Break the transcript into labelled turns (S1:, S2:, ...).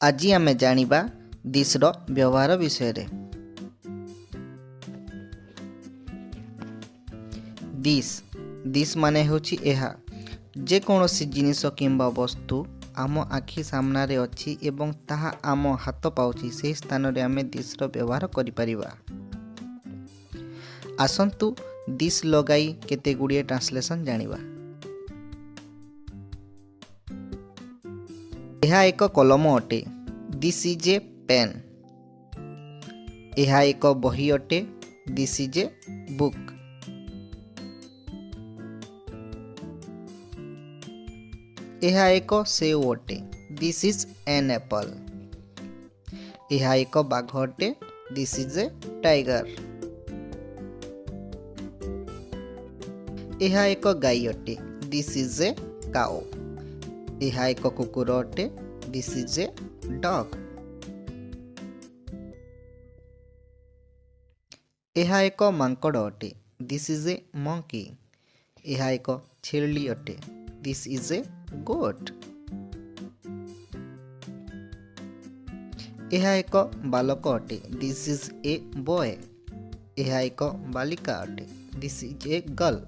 S1: आज आम जानिबा दिस रो व्यवहार विषय रे। दिस माने होची एहा जे कौनसी जिनिस किंबा वस्तु आम आखि सामना रे अछि एवं ताहा आम हाथ पाउची से स्थान रे आमे दिस रो व्यवहार करि परिबा। आसंतु दिस लगाई केते गुड़िए ट्रांसलेशन जानिबा। यह एक कलम अटे। This is a pen. यह एक बही अटे। This is a book. यह एक सेव अटे। This is an apple. यह एक बाघ अटे। This is a tiger. यह एक गाय अटे। This is a cow. यह एक कुकुर अटे। This is a dog. यह एक मांकड़ अटे। This is a monkey. यह एक छेली अटे। This is a goat. यह एक बालक अटे। This is a boy. यह एक बालिका अटे। This is a girl.